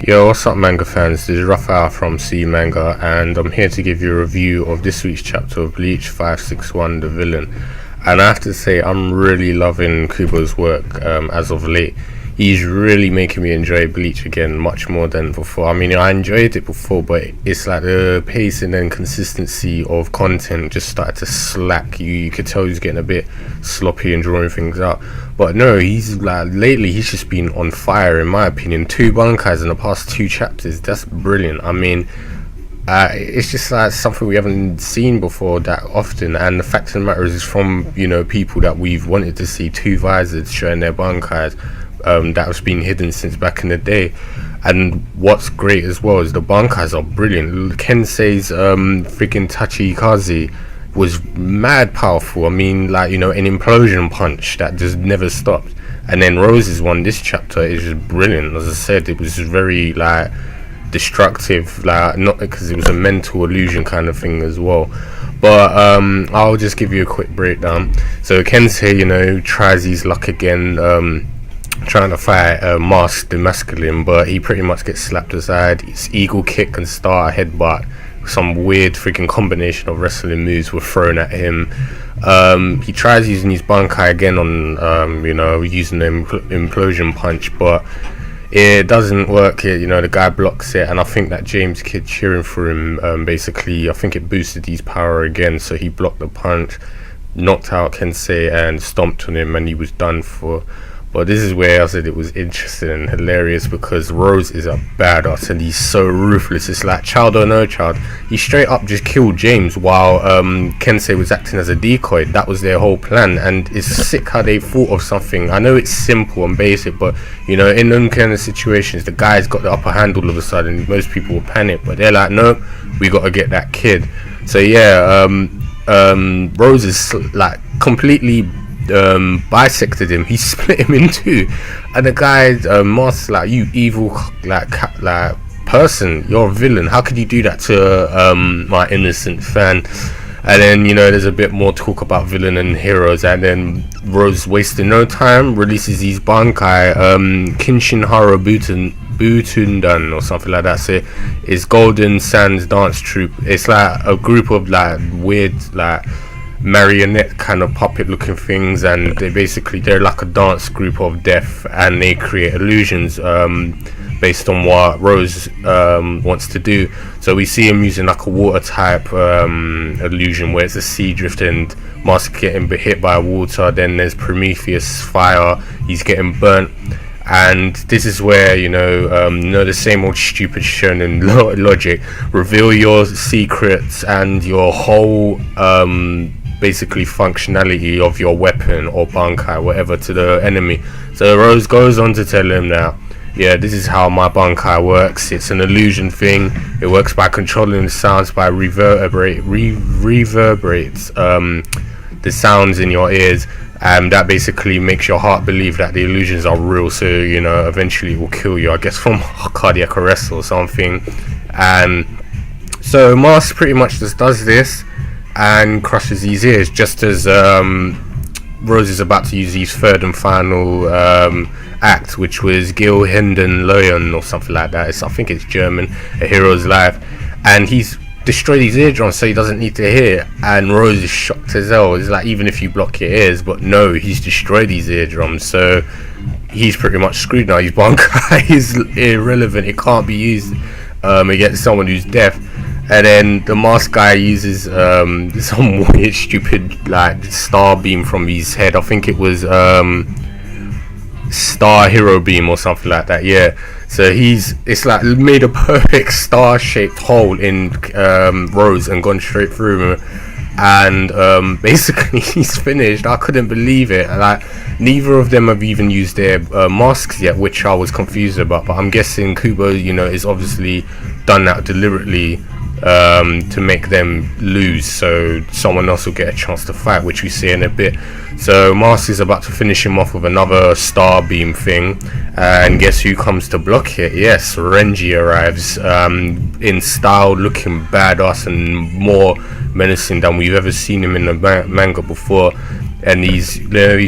Yo, what's up manga fans, this is Raphael from C Manga and I'm here to give you a review of this week's chapter of Bleach 561 The Villain. And I have to say, I'm really loving Kubo's work as of late. He's really making me enjoy Bleach again much more than before. I mean, I enjoyed it before, but it's like the pacing and consistency of content just started to slack. You could tell he's getting a bit sloppy and drawing things out. But no, he's like, lately he's just been on fire in my opinion. 2 bankais in the past 2 chapters, that's brilliant. I mean, it's just like something we haven't seen before that often, and the fact of the matter is from, you know, people that we've wanted to see 2 visors showing their bankais. That has been hidden since back in the day. And what's great as well is the bankais are brilliant. Kensei's freaking Tachikaze was mad powerful. I mean, like, you know, an implosion punch that just never stopped. And then Rose's one, this chapter is just brilliant. As I said, it was very like destructive, like not because it was a mental illusion kind of thing as well. But I'll just give you a quick breakdown. So Kensei, you know, tries his luck again, trying to fight Mask the Masculine, but he pretty much gets slapped aside. His eagle kick and star headbutt, some weird freaking combination of wrestling moves were thrown at him. He tries using his bankai again on you know, using the implosion punch, but it doesn't work. You know, the guy blocks it, and I think that James kid cheering for him, basically I think it boosted his power again, so he blocked the punch, knocked out Kensei and stomped on him, and he was done for. But this is where I said it was interesting and hilarious, because Rose is a badass and he's so ruthless. It's like child or no child. He straight up just killed James while Kensei was acting as a decoy. That was their whole plan, and it's sick how they thought of something. I know it's simple and basic, but you know, in them kind of situations, the guy's got the upper hand all of a sudden. Most people will panic, but they're like, nope, we got to get that kid. So yeah, Rose is like completely bisected him. He split him in 2, and the guy's Mask's like, you evil like person, you're a villain, how could you do that to my innocent fan? And then, you know, there's a bit more talk about villain and heroes, and then Rose, wasting no time, releases his bankai, Kinshin Haro Butundan or something like that. So it's Golden Sands Dance Troupe. It's like a group of like weird like marionette kind of puppet looking things, and they're like a dance group of death, and they create illusions based on what Rose wants to do. So we see him using like a water type illusion where it's a sea drift and Mask getting hit by water. Then there's Prometheus fire, he's getting burnt. And this is where, you know, the same old stupid shonen logic, reveal your secrets and your whole basically functionality of your weapon or bankai, whatever, to the enemy. So Rose goes on to tell him that, yeah, this is how my bankai works. It's an illusion thing. It works by controlling the sounds, by reverberates the sounds in your ears, and that basically makes your heart believe that the illusions are real. So, you know, eventually it will kill you, I guess from cardiac arrest or something. And so Mask pretty much just does this and crushes his ears, just as Rose is about to use his third and final act, which was Gil Hinden Leon or something like that. I think it's German, A Hero's Life, and he's destroyed his eardrums so he doesn't need to hear. And Rose is shocked as hell. It's like, even if you block your ears, but no, he's destroyed his eardrums, so he's pretty much screwed now. His bankai is irrelevant, it can't be used against someone who's deaf. And then the Mask guy uses some weird stupid like star beam from his head. I think it was star hero beam or something like that, yeah. So it's like made a perfect star shaped hole in Rose and gone straight through him, and basically he's finished. I couldn't believe it. Like, neither of them have even used their masks yet, which I was confused about, but I'm guessing Kubo, you know, is obviously done that deliberately to make them lose, so someone else will get a chance to fight, which we see in a bit. So Mask is about to finish him off with another star beam thing, and guess who comes to block it? Yes, Renji arrives in style, looking badass and more menacing than we've ever seen him in the manga before. and he's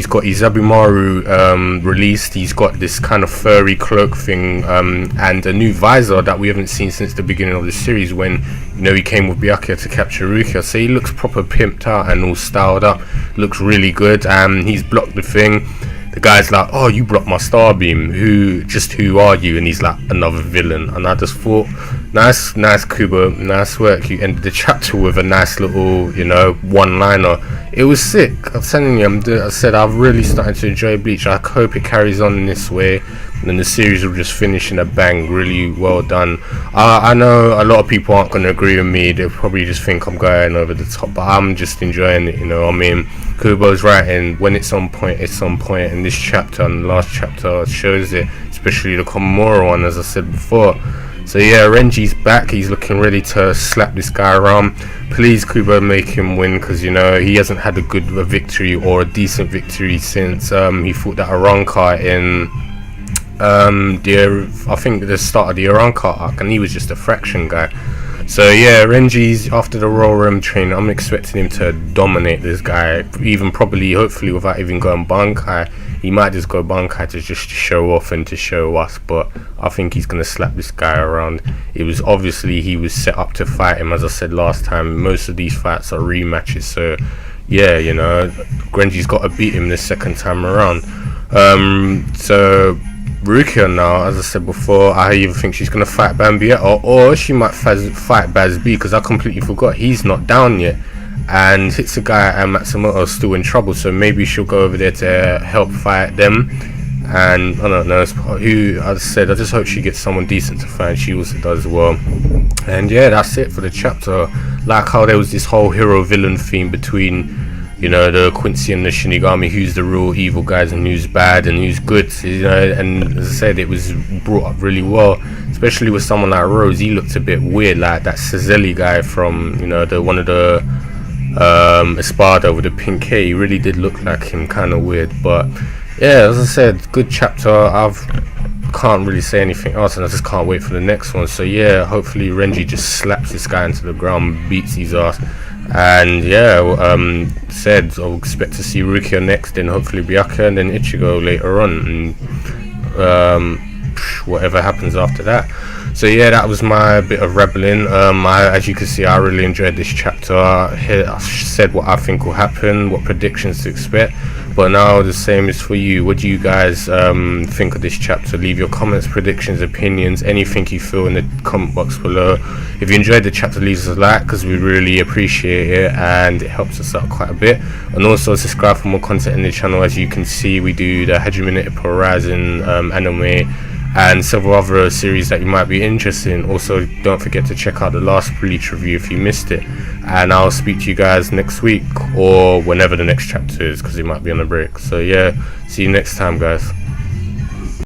got his Abimaru released. He's got this kind of furry cloak thing, and a new visor that we haven't seen since the beginning of the series, when he came with Byakuya to capture Rukia. So he looks proper pimped out and all styled up, looks really good. He's blocked the thing. The guy's like, oh, you blocked my star beam, who are you? And he's like, another villain. And I just thought, nice Kubo, nice work. You ended the chapter with a nice little, one-liner. It was sick. I'm telling you, I said I've really started to enjoy Bleach. I hope it carries on in this way, and then the series will just finish in a bang. Really well done. I know a lot of people aren't going to agree with me. They'll probably just think I'm going over the top, but I'm just enjoying it. I mean, Kubo's writing, when it's on point, it's on point, and this chapter and the last chapter shows it, especially the Komamura one, as I said before. So yeah, Renji's back. He's looking ready to slap this guy around. Please, Kubo, make him win, because he hasn't had a victory or a decent victory since he fought that Arrancar in I think the start of the Arrancar arc, and he was just a fraction guy. So yeah, Renji's after the Royal Realm training. I'm expecting him to dominate this guy, even probably, hopefully, without even going Bankai. He might just go Bankai to just show off and to show us, but I think he's gonna slap this guy around. It was obviously he was set up to fight him, as I said last time. Most of these fights are rematches, so yeah, Renji's got to beat him the second time around. So Rukia now, as I said before, I either think she's going to fight Bambietta, or she might fight Baz B, because I completely forgot he's not down yet. And Hitsugai and Matsumoto are still in trouble, so maybe she'll go over there to help fight them. And I don't know who, as I said, I just hope she gets someone decent to fight. She also does well. And yeah, that's it for the chapter. Like how there was this whole hero-villain theme between the Quincy and the Shinigami, who's the real evil guys and who's bad and who's good, and as I said, it was brought up really well, especially with someone like Rose. He looked a bit weird, like that Cazelli guy from the one of the Espada with the pink hair. He really did look like him, kind of weird. But yeah, as I said, good chapter. Can't really say anything else, and I just can't wait for the next one. So yeah, hopefully Renji just slaps this guy into the ground, beats his ass. And yeah, said I'll expect to see Rukia next, then hopefully Byakuya, and then Ichigo later on, and whatever happens after that. So yeah, that was my bit of rebelling. As you can see, I really enjoyed this chapter. I said what I think will happen, what predictions to expect. But now the same is for you. What do you guys think of this chapter? Leave your comments, predictions, opinions, anything you feel in the comment box below. If you enjoyed the chapter, leave us a like, because we really appreciate it and it helps us out quite a bit. And also subscribe for more content in the channel. As you can see, we do the Hajime no Ippo Rising anime and several other series that you might be interested in. Also, don't forget to check out the last Bleach review if you missed it. And I'll speak to you guys next week, or whenever the next chapter is, because it might be on a break. So yeah, see you next time, guys.